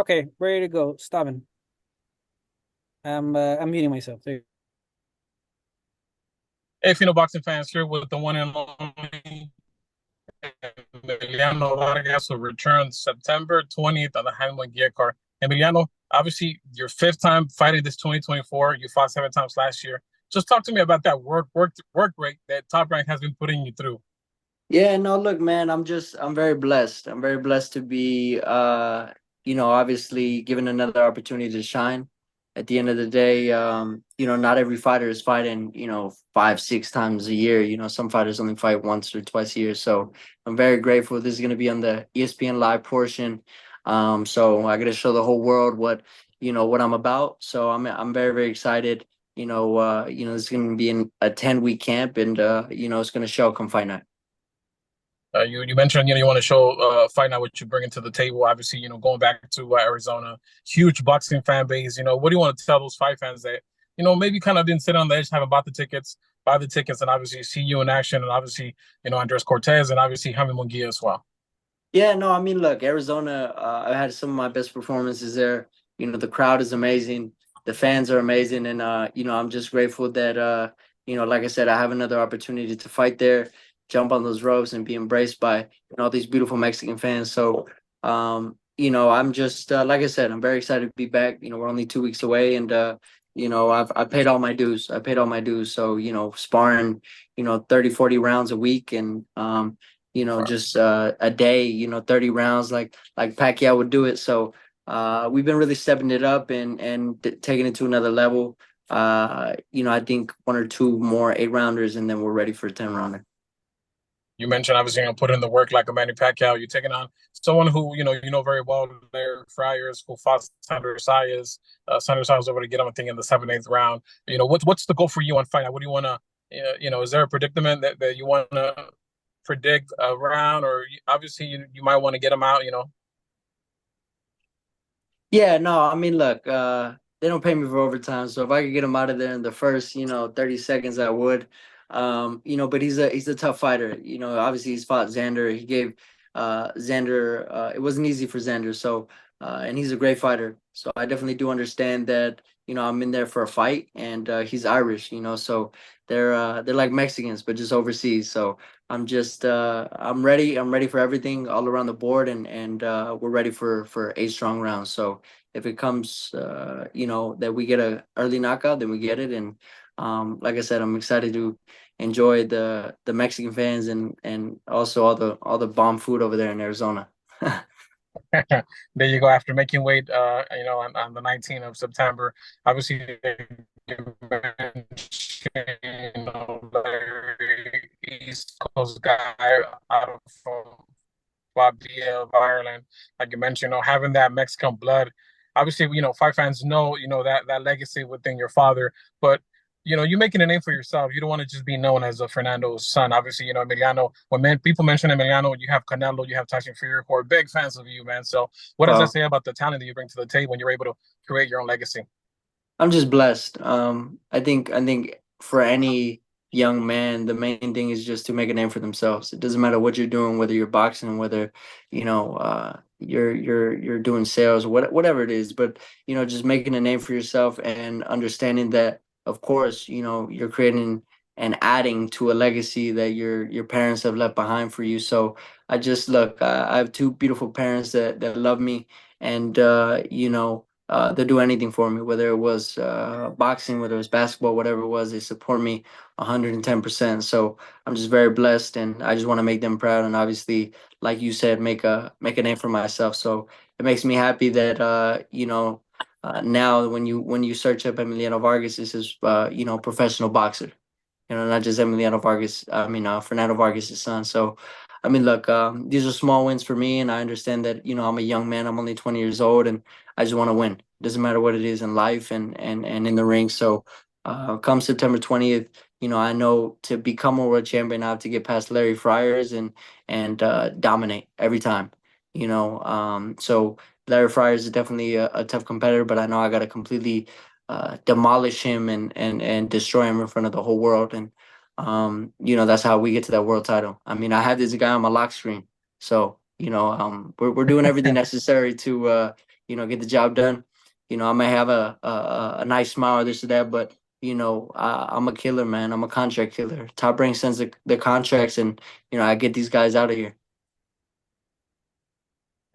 Okay, ready to go. Stopping. I'm muting myself. There. Hey, Fino boxing fans here with the one and only Emiliano Vargas will return September 20th on the MUNGUÍA card. Emiliano, obviously your fifth time fighting this 2024. You fought seven times last year. Just talk to me about that work rate that Top Rank has been putting you through. Yeah, no, look, man, I'm very blessed. I'm very blessed to be obviously given another opportunity to shine. At the end of the day, not every fighter is fighting, 5, 6 times a year. Some fighters only fight once or twice a year. So I'm very grateful. This is gonna be on the ESPN live portion. So I gotta show the whole world what I'm about. So I'm very, very excited. This is gonna be in a 10-week camp and it's gonna show come fight night. You mentioned you want to show fight out what you bring to the table. Obviously, going back to Arizona, huge boxing fan base. What do you want to tell those fight fans that maybe kind of didn't sit on the edge, haven't bought the tickets, buy the tickets, and obviously see you in action, and obviously Andres Cortez, and obviously Jaime Munguia as well. Yeah, no, I mean, look, Arizona, I had some of my best performances there. The crowd is amazing, the fans are amazing, and I'm just grateful that like I said, I have another opportunity to fight there, jump on those ropes, and be embraced by all these beautiful Mexican fans. So, I'm just like I said, I'm very excited to be back. We're only 2 weeks away, and I paid all my dues. I paid all my dues. So, sparring, 30, 40 rounds a week, and just a day, 30 rounds like Pacquiao would do it. So we've been really stepping it up and taking it to another level. I think one or two more 8 rounders, and then we're ready for a 10 rounder. You mentioned obviously put in the work like a Manny Pacquiao. You're taking on someone who you know very well there, Friars, who fought Senator Sayas. Senator Sayas was able to get him, I think, in the 7th, 8th round. What's the goal for you on fight night? What do you want to, is there a predicament that you want to predict a round, or obviously you might want to get him out? Yeah, no, I mean, look, they don't pay me for overtime, so if I could get him out of there in the first, 30 seconds, I would. But he's a tough fighter. Obviously he's fought Xander. He gave Xander it wasn't easy for Xander, so and he's a great fighter. So I definitely do understand that, I'm in there for a fight and he's Irish, so they're like Mexicans, but just overseas. So I'm ready. I'm ready for everything all around the board and we're ready for 8 strong rounds. So if it comes that we get a early knockout, then we get it. And like I said, I'm excited to enjoy the Mexican fans and also all the bomb food over there in Arizona. There you go. After making weight, on the 19th of September, obviously, you very East Coast guy out of Babia of Ireland, like you mentioned, having that Mexican blood. Obviously, fight fans know, that legacy within your father, but you're making a name for yourself. You don't want to just be known as a Fernando's son. Obviously, Emiliano. When people mention Emiliano, you have Canelo, you have Tyson Fury, who are big fans of you, man. So, what does that Well, say about the talent that you bring to the table when you're able to create your own legacy? I'm just blessed. I think for any young man, the main thing is just to make a name for themselves. It doesn't matter what you're doing, whether you're boxing, whether you're doing sales, whatever it is. But just making a name for yourself and understanding that, of course, you're creating and adding to a legacy that your parents have left behind for you. So I just look. I have two beautiful parents that love me, and they'll do anything for me, whether it was boxing, whether it was basketball, whatever it was. They support me 110%. So I'm just very blessed, and I just want to make them proud. And obviously, like you said, make a name for myself. So it makes me happy that now when you search up Emiliano Vargas, this is professional boxer. Not just Emiliano Vargas. I mean, Fernando Vargas' son. So, I mean, look, these are small wins for me, and I understand that I'm a young man. I'm only 20 years old, and I just want to win. Doesn't matter what it is in life and in the ring. So, come September 20th, I know to become a world champion, I have to get past Larry Friars and dominate every time. So Larry Friars is definitely a tough competitor, but I know I got to completely demolish him and destroy him in front of the whole world. And that's how we get to that world title. I mean, I have this guy on my lock screen, so we're doing everything necessary to get the job done. I may have a nice smile or this or that, but I'm a killer, man. I'm a contract killer. Top Rank sends the contracts, and I get these guys out of here.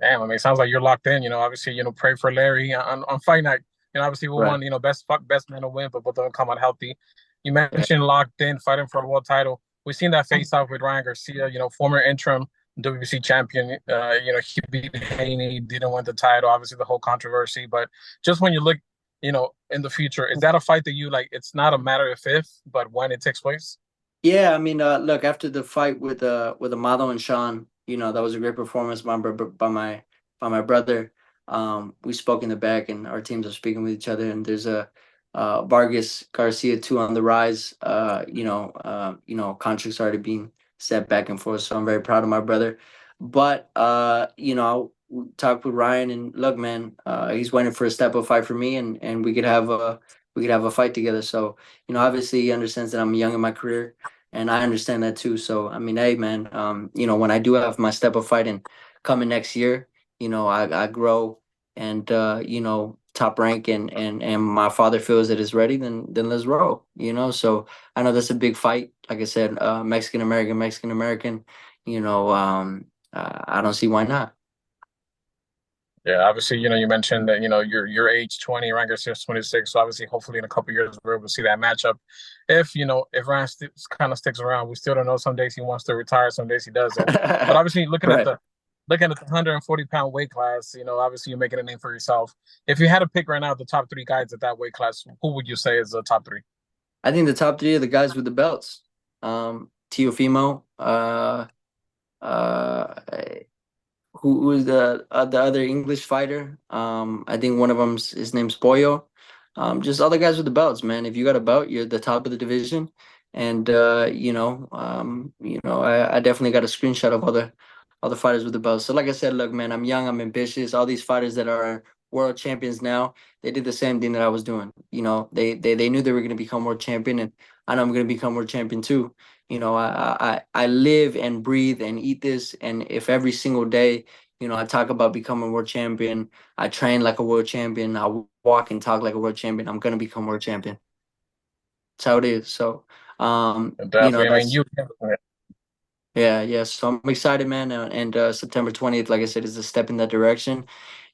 Damn, I mean, it sounds like you're locked in. Obviously, pray for Larry on fight night. Obviously, we Right. won. Best man to win, but both of them come out healthy. You mentioned locked in, fighting for a world title. We've seen that face off with Ryan Garcia. Former interim WBC champion. He beat Haney, didn't win the title. Obviously, the whole controversy. But just when you look, in the future, is that a fight that you like? It's not a matter of if, but when it takes place. Yeah, I mean, look, after the fight with Amado and Sean, that was a great performance by my brother. We spoke in the back, and our teams are speaking with each other. And there's a Vargas Garcia 2 on the rise. Contracts already being set back and forth, so I'm very proud of my brother. But I talked with Ryan, and look, man, he's waiting for a step up fight for me, and we could have a fight together. So obviously he understands that I'm young in my career, and I understand that too. So I mean, hey, man, when I do have my step up fight and coming next year, I grow and Top Rank and my father feels that it's ready, then let's roll. So I know that's a big fight. Like I said, Mexican American, Mexican American. I don't see why not. Yeah, obviously, you mentioned that, your age 20, Ryan Garcia's 26. So obviously, hopefully in a couple of years, we're able to see that matchup. If Ryan kind of sticks around, we still don't know. Some days he wants to retire, some days he doesn't. But obviously, looking at Right. the 140-pound weight class, obviously you're making a name for yourself. If you had to pick right now the top three guys at that weight class, who would you say is the top three? I think the top three are the guys with the belts. Teofimo, uh, who is the other English fighter? I think one of them's his name's Pollo. Just other guys with the belts, man. If you got a belt, you're at the top of the division. And I definitely got a screenshot of other fighters with the belts. So like I said, look, man, I'm young, I'm ambitious. All these fighters that are world champions now, they did the same thing that I was doing. They knew they were gonna become world champion, and I know I'm gonna become world champion too. I live and breathe and eat this, and if every single day, I talk about becoming world champion, I train like a world champion, I walk and talk like a world champion, I'm gonna become world champion. That's how it is. So, Definitely. I mean, that's yeah. So I'm excited, man. And September 20th, like I said, is a step in that direction.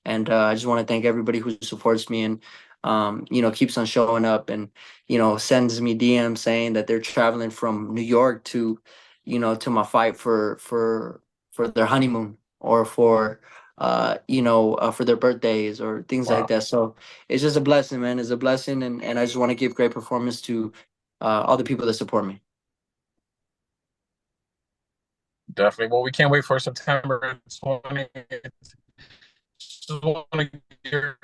And I just want to thank everybody who supports me and keeps on showing up and sends me DMs saying that they're traveling from New York to my fight for their honeymoon or for their birthdays or things like wow. that. So it's just a blessing, man. It's a blessing, and I just want to give great performance to all the people that support me. Definitely. Well, we can't wait for September 20th. Just want to get your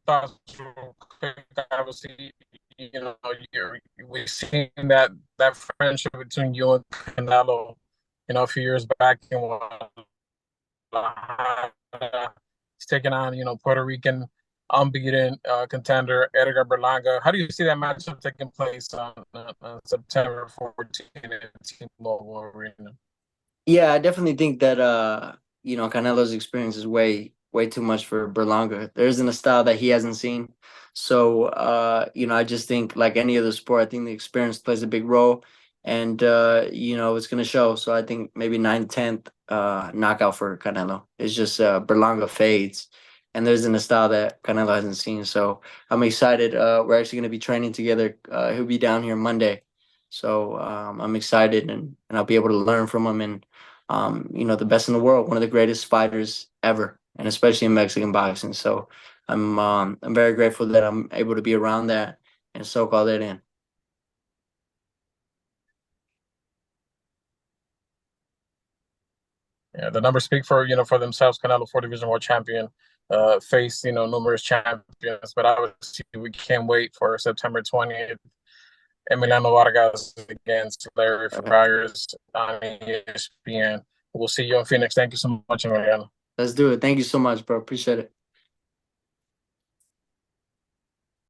thoughts real quick. Obviously, we've seen that friendship between you and Canelo, a few years back in Guadalajara. He's taking on, Puerto Rican unbeaten contender Edgar Berlanga. How do you see that matchup taking place on September 14th at T-Mobile Arena? Yeah, I definitely think that Canelo's experience is way too much for Berlanga. There isn't a style that he hasn't seen. So I just think like any other sport, I think the experience plays a big role, and it's gonna show. So I think maybe 9th, 10th knockout for Canelo. It's just Berlanga fades, and there isn't a style that Canelo hasn't seen. So I'm excited. We're actually gonna be training together. He'll be down here Monday. So I'm excited, and I'll be able to learn from him, and the best in the world, one of the greatest fighters ever, and especially in Mexican boxing. So I'm very grateful that I'm able to be around that and soak all that in. Yeah, the numbers speak for themselves. Canelo, 4 division world champion, faced numerous champions, but obviously we can't wait for September 20th. Emiliano Vargas against Larry All right. Friars on ESPN. We'll see you in Phoenix. Thank you so much, Emiliano. Let's do it. Thank you so much, bro. Appreciate it.